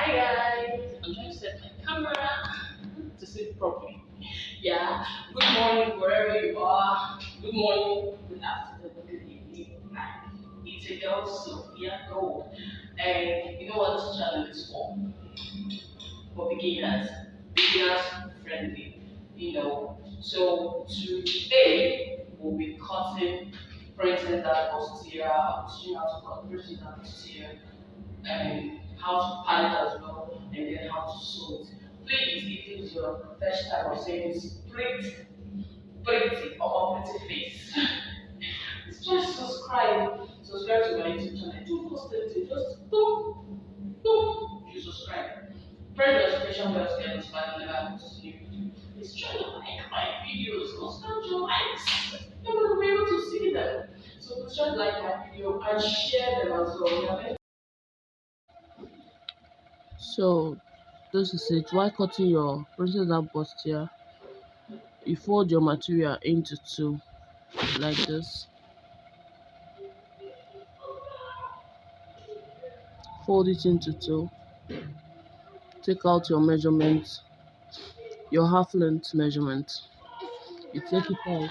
Hi guys, I'm trying to set my camera to see it properly. Yeah, good morning wherever you are. Good morning, good afternoon, good evening, good night. It's a girl Sophia Gold. And you know what this channel is for? For beginners. Beginners friendly. So today we'll be cutting printing that bustier, teaching how to cut printing that bustier and how to pan it as well, and then how to sew it. Please, if it is your first time of saying this pretty or pretty face, just subscribe to my YouTube channel. Do post it, just boom, you subscribe. Press the notification bell to get notified whenever I post a new video. Please try to like my videos, constant your likes. You're gonna be able to see them. So please try to like my video and share them as well. So this is it. While cutting your process that bustier, you fold your material into two like this. Fold it into two. Take out your measurement, your half length measurement. You take it out.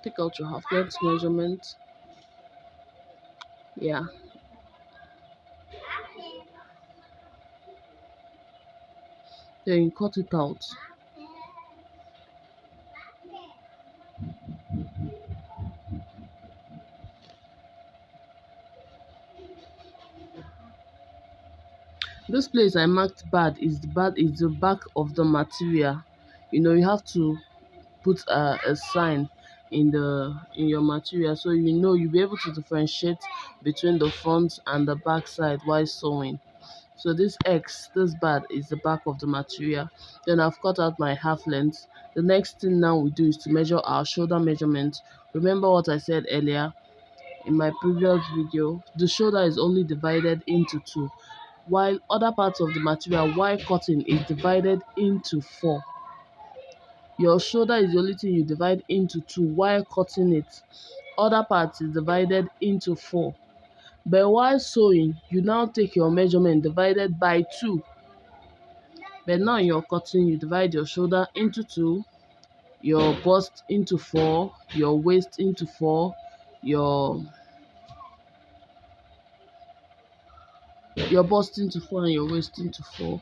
Take out your half length measurement. Yeah. Then you cut it out. This place I marked bad is the back of the material. You have to put a sign in your material so you'll be able to differentiate between the front and the back side while sewing. So this bad is the back of the material. Then I've cut out my half length. The next thing now we do is to measure our shoulder measurement. Remember what I said earlier in my previous video, the shoulder is only divided into two, while other parts of the material while cutting is divided into four. Your shoulder is the only thing you divide into two while cutting it. Other parts is divided into four. But while sewing, you now take your measurement divided by two. But now in your cutting, you divide your shoulder into two, your bust into four, your waist into four, your bust into four, and your waist into four.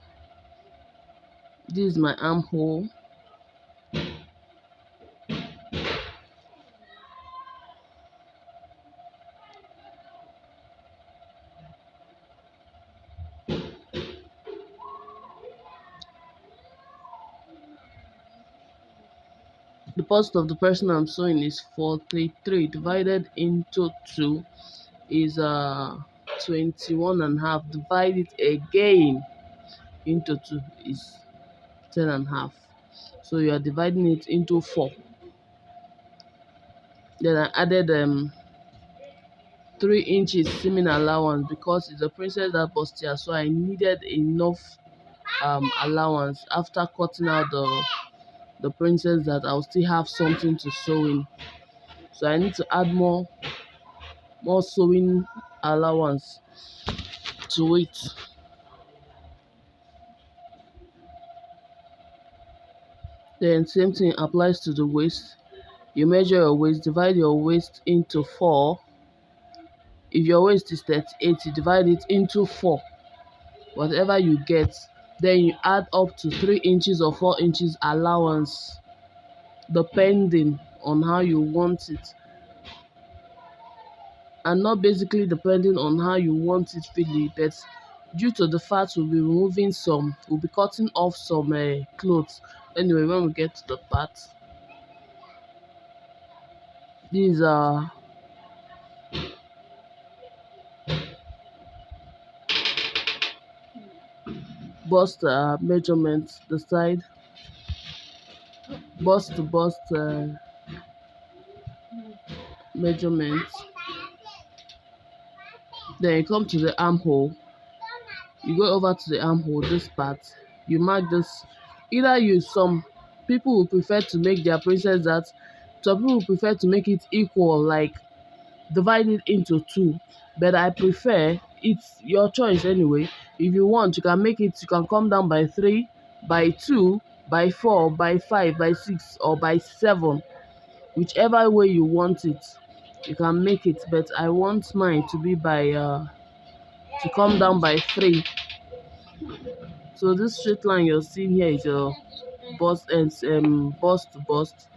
This is my armhole. The bust of the person I'm sewing is 43 divided into 2 is 21 and a half. Divide it again into 2 is 10 and a half. So you are dividing it into 4. Then I added 3 inches seaming allowance because it's a princess that bustier, so I needed enough allowance after cutting out the princess that I'll still have something to sew in. So I need to add more sewing allowance to it. Then same thing applies to the waist. You measure your waist, divide your waist into 4. If your waist is 38, you divide it into 4. Whatever you get, then you add up to 3 inches or 4 inches allowance, depending on how you want it. And not basically depending on how you want it really, but due to the fact we'll be cutting off some clothes. Anyway, when we get to the part, these are bust measurements, the side bust to bust measurements. Then you come to the armhole. You go over to the armhole, this part. You mark this. Either use some People will prefer to make their princess that. Some people prefer to make it equal, like divide it into two. But I prefer, it's your choice anyway. If you want, you can make it, you can come down by 3, by 2, by 4, by 5, by 6, or by 7. Whichever way you want it, you can make it. But I want mine to be by to come down by 3. So this straight line you're seeing here is your bust and bust to bust.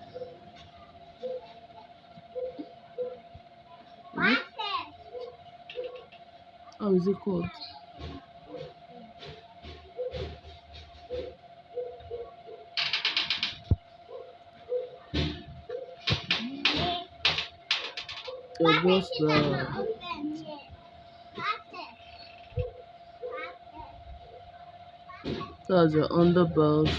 Mhm. How is it called? Your bust. That's your under bust.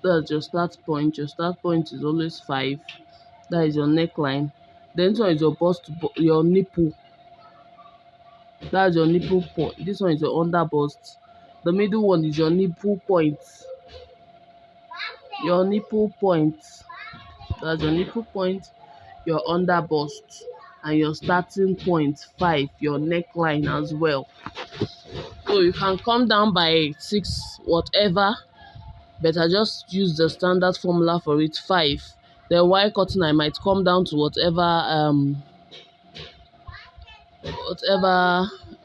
That's your start point. Your start point is always 5. That is your neckline. Then this one is your bust, your nipple. That's your nipple point. This one is your under bust. The middle one is your nipple point. Your nipple point. That's your nipple point, your under bust, and your starting point 5, your neckline as well. So you can come down by 6, whatever, but I just use the standard formula for it, 5. Then while cutting, I might come down to whatever,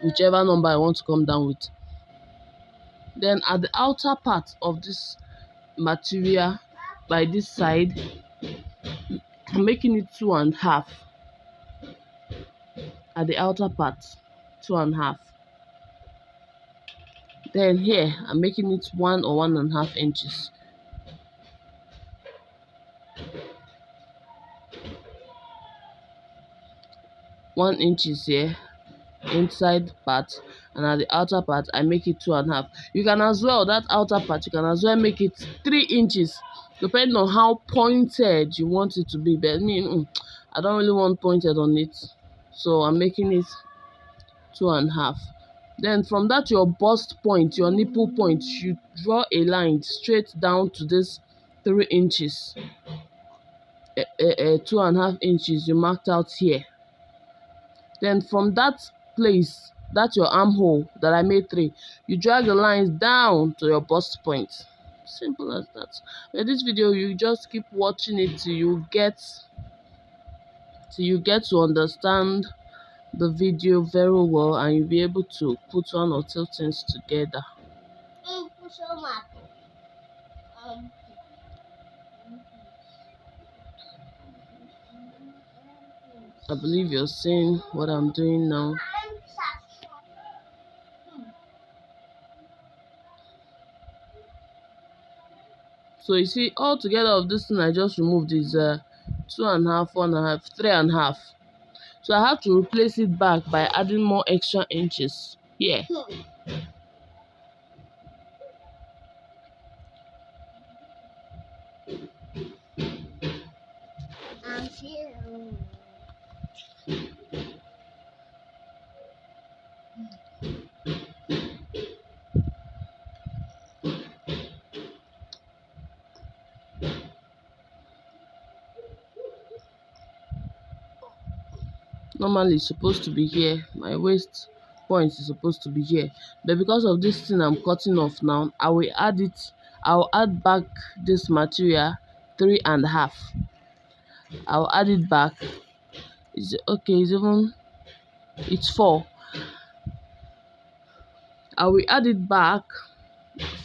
whichever number I want to come down with. Then at the outer part of this material, by this side, I'm making it 2.5. At the outer part, 2.5. Then here, I'm making it 1 or 1.5 inches. 1 inches here, inside part, and at the outer part, I make it 2.5. You can as well, that outer part, you can as well make it 3 inches, depending on how pointed you want it to be. But I mean, I don't really want pointed on it, so I'm making it 2.5. Then from that, your bust point, your nipple point, you draw a line straight down to this 3 inches. 2.5 inches you marked out here. Then from that place, that's your armhole that I made 3, you drag the lines down to your bust point. Simple as that. With this video, you just keep watching it till you get to understand the video very well, and you'll be able to put 1 or 2 things together. I believe you're seeing what I'm doing now. So you see, all together of this thing I just removed is 2.5, 1.5, 3.5. So I have to replace it back by adding more extra inches here. Normally it's supposed to be here. My waist point is supposed to be here. But because of this thing I'm cutting off now, I'll add back this material 3.5. I'll add it back. It's 4. I will add it back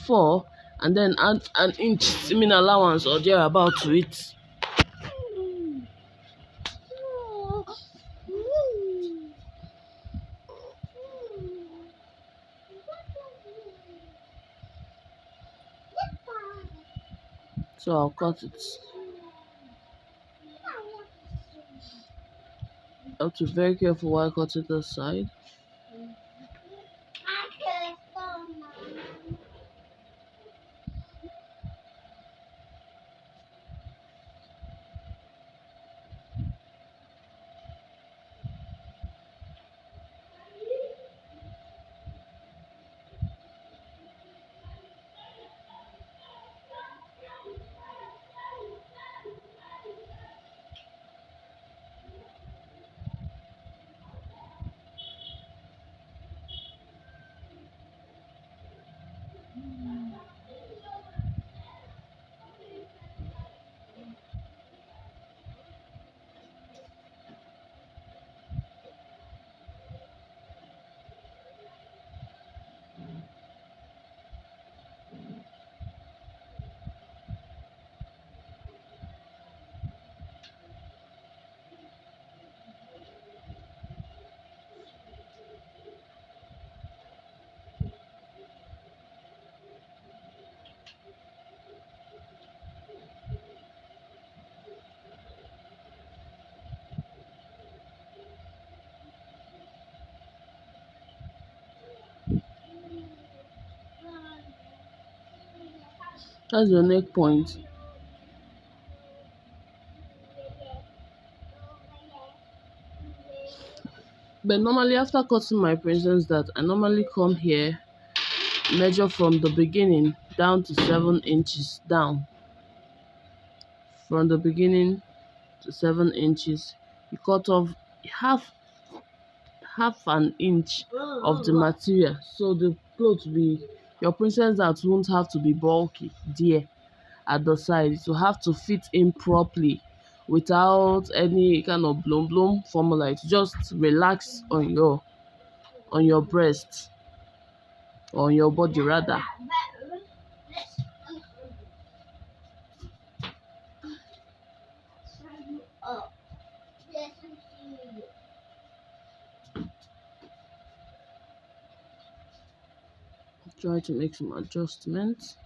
4, and then add an inch seaming allowance or thereabout to it. So I'll cut it. I have to be very careful while cutting this side. That's your neck point. But normally after cutting my princess that I normally come here, measure from the beginning down to 7 inches down. From the beginning to 7 inches. You cut off half half an inch of the material so the cloth be your princess that won't have to be bulky there at the side. It will have to fit in properly without any kind of bloom formula. It just relax on your breast or on your body rather. Try to make some adjustments.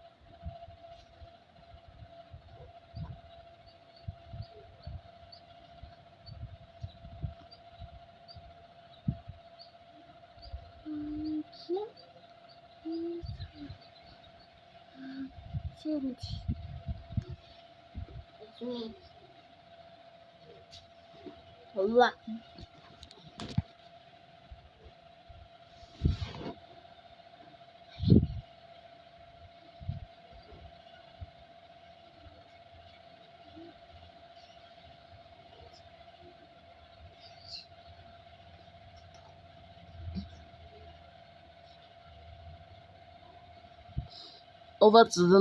Over to the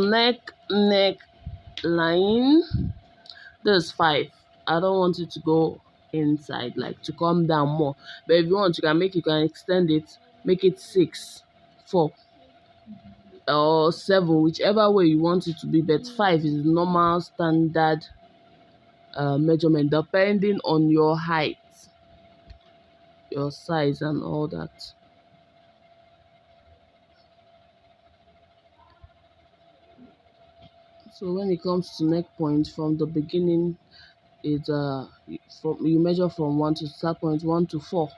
neck line. This is 5. I don't want it to go inside, like to come down more. But if you want, you can extend it, make it 6, 4, or 7, whichever way you want it to be. But 5 is normal standard measurement, depending on your height, your size, and all that. So when it comes to neck point, from the beginning, you measure from 1 to start point 1 to 4.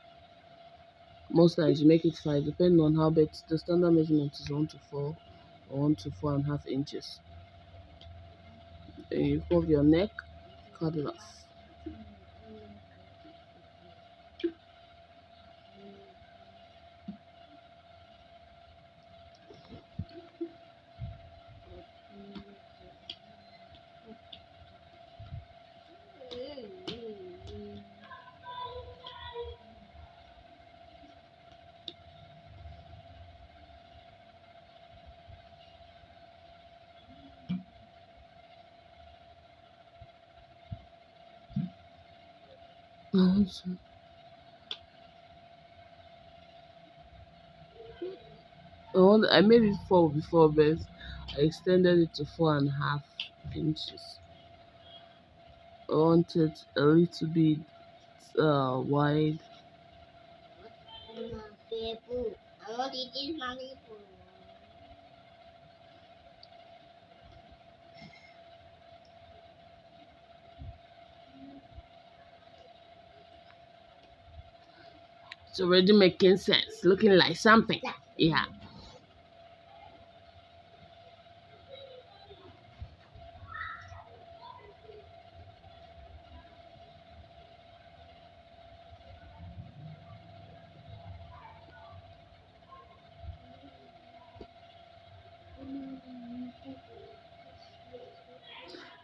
Most times you make it 5, depending on how big. The standard measurement is 1 to 4 or 1 to 4.5 inches. Then you curve your neck, cut it off. I made it 4 before, but I extended it to 4.5 inches. I want it a little bit wide. It's already making sense, looking like something. Yeah.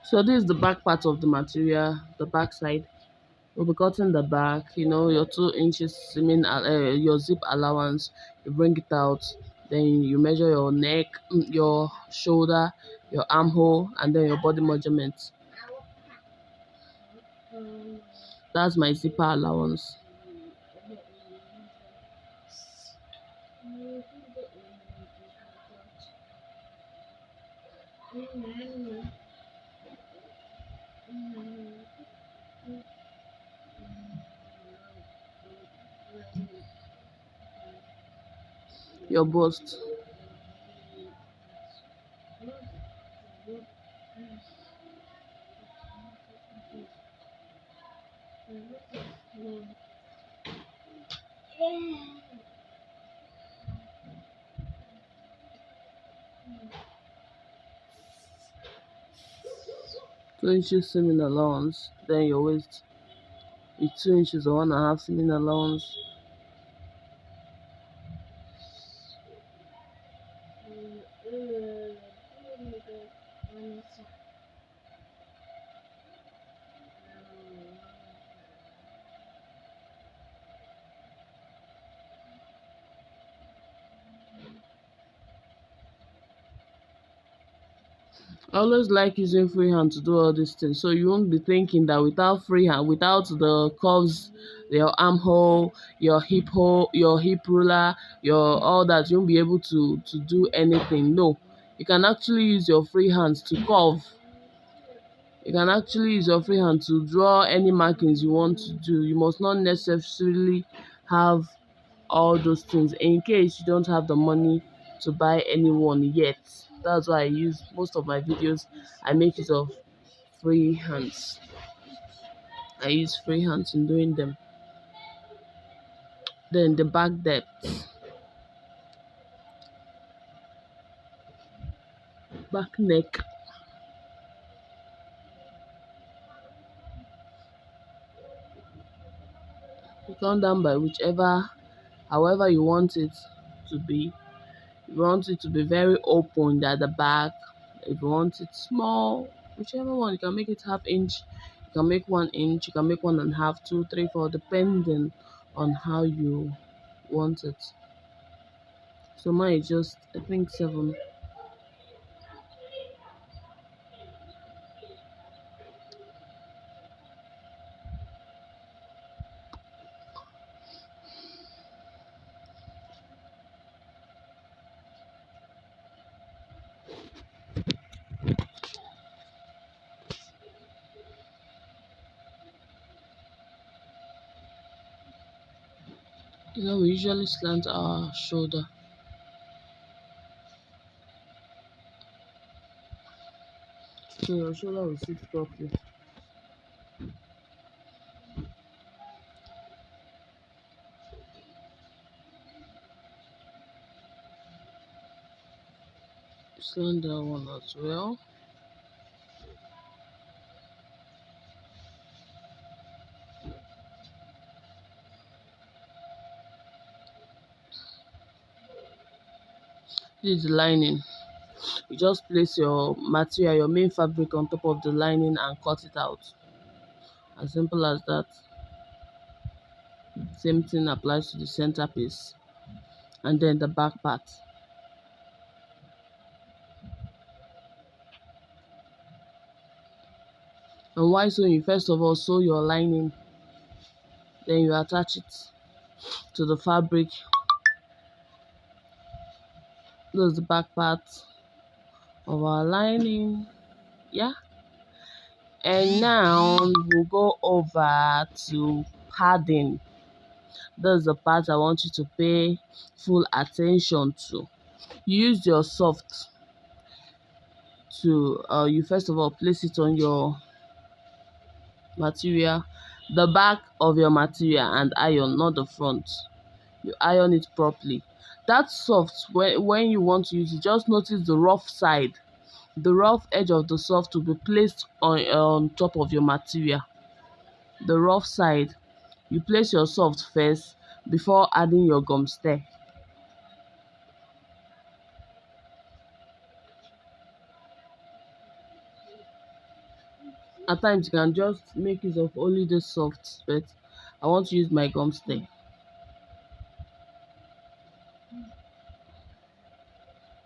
So this is the back part of the material, the back side. We'll be cutting the back, your 2 inches, your zip allowance. You bring it out, then you measure your neck, your shoulder, your armhole, and then your body measurements. That's my zipper allowance. Your bust. 2 inches seaming allowance, then your waist is 2 inches or 1.5 seaming allowance. I always like using freehand to do all these things, so you won't be thinking that without freehand, without the curves, your armhole, your hip hole, your hip ruler, your all that, you won't be able to do anything. No, you can actually use your free hands to curve. You can actually use your free hand to draw any markings you want to do. You must not necessarily have all those things in case you don't have the money to buy anyone yet. That's why I use most of my videos. I make use of free hands. I use free hands in doing them. Then the back depth, back neck. You come down by however you want it to be. If you want it to be very open at the back, if you want it small, whichever one, you can make it half inch, you can make 1 inch, you can make 1.5, 2, 3, 4, depending on how you want it. So mine is just, I think, 7. We usually slant our shoulder. So your shoulder will sit properly. Slant that one as well. This is the lining. You just place your material, your main fabric on top of the lining and cut it out. As simple as that. Same thing applies to the center piece and then the back part. And why sewing? First of all, sew your lining, then you attach it to the fabric. That's the back part of our lining. Yeah. And now we'll go over to padding. That's the part I want you to pay full attention to. You use your soft to you first of all place it on your material, the back of your material, and iron, not the front. You iron it properly. That soft, when you want to use it, just notice the rough side. The rough edge of the soft will be placed on top of your material. The rough side, you place your soft first before adding your gum stir. At times you can just make use of only the soft, but I want to use my gum stir.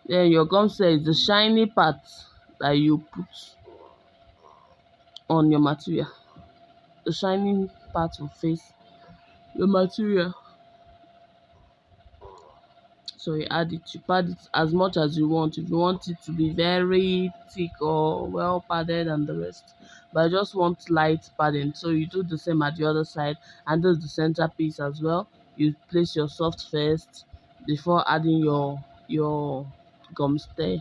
Then your gum stir is the shiny part that you put on your material. The shining part will face the material. So you add it, you pad it as much as you want. If you want it to be very thick or well padded and the rest, but I just want light padding, so you do the same at the other side, and that's the center piece as well. You place your soft first before adding your gum stir.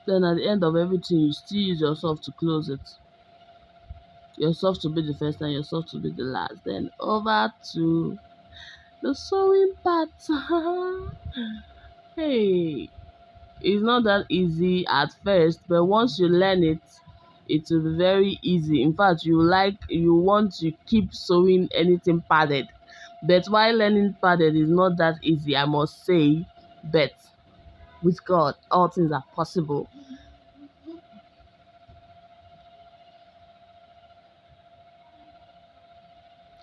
Then at the end of everything, you still use your soft to close it. yourself to be the first and yourself to be the last. Then over to the sewing part. Hey, it's not that easy at first, but once you learn it, it will be very easy. In fact, you want to keep sewing anything padded. But while learning padded is not that easy, I must say, but with God, all things are possible.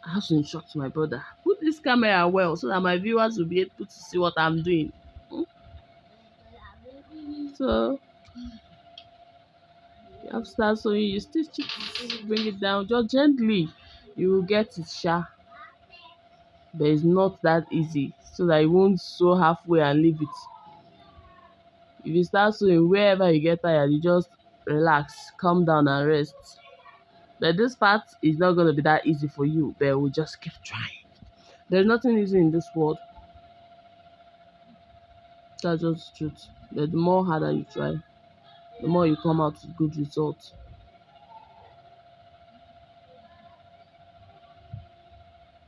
I have to instruct my brother. Put this camera well so that my viewers will be able to see what I'm doing. Hmm? So you have to start sewing, you stitch it, bring it down, just gently. You will get it, sha. But it's not that easy, so that you won't sew halfway and leave it. If you start sewing, wherever you get tired, you just relax, calm down and rest. But this part is not going to be that easy for you, but we'll just keep trying. There's nothing easy in this world. That's just the truth. But the more harder you try, the more you come out with good results.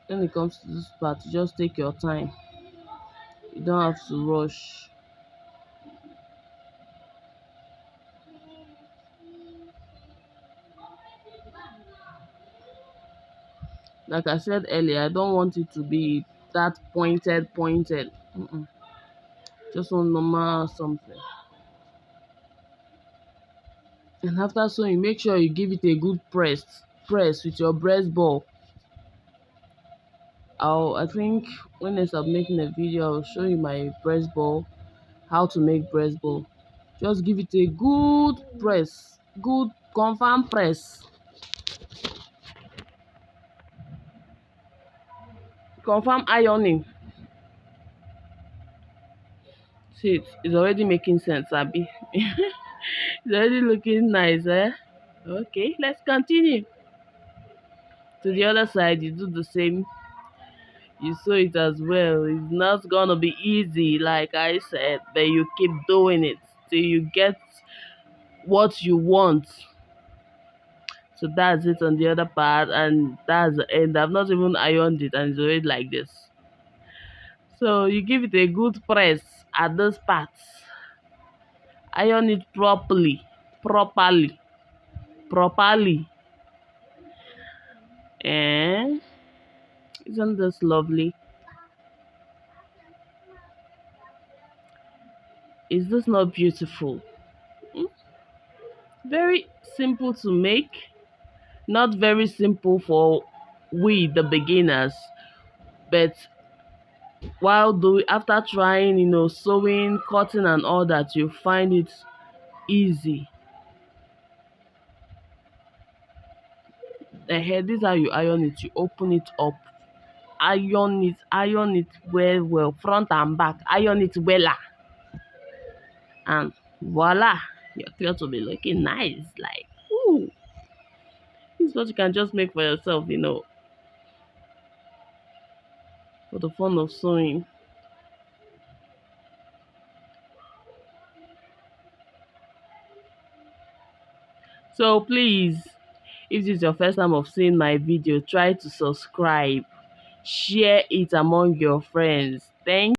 When it comes to this part, you just take your time. You don't have to rush. Like I said earlier, I don't want it to be that pointed. Mm-mm. Just one normal something. And after sewing, make sure you give it a good press with your breast ball. I think when I start making a video, I'll show you my breast ball, how to make breast ball. Just give it a good press, good confirm press. Confirm ironing. See, it's already making sense, Abby. It's already looking nice, eh? Okay, let's continue. To the other side, you do the same. You sew it as well. It's not gonna be easy, like I said, but you keep doing it till you get what you want. So that's it on the other part, and that's the end. I've not even ironed it, and it's already like this. So you give it a good press at this part. Iron it properly. And isn't this lovely? Is this not beautiful? Hmm? Very simple to make, not very simple for we the beginners, but after trying, sewing, cutting and all that, you find it easy. This is how you iron it. You open it up, iron it well, front and back, iron it wella, and voila, your cloth will be looking nice. Like, ooh, this is what you can just make for yourself, for the fun of sewing. So please, if this is your first time of seeing my video, try to subscribe, share it among your friends. Thank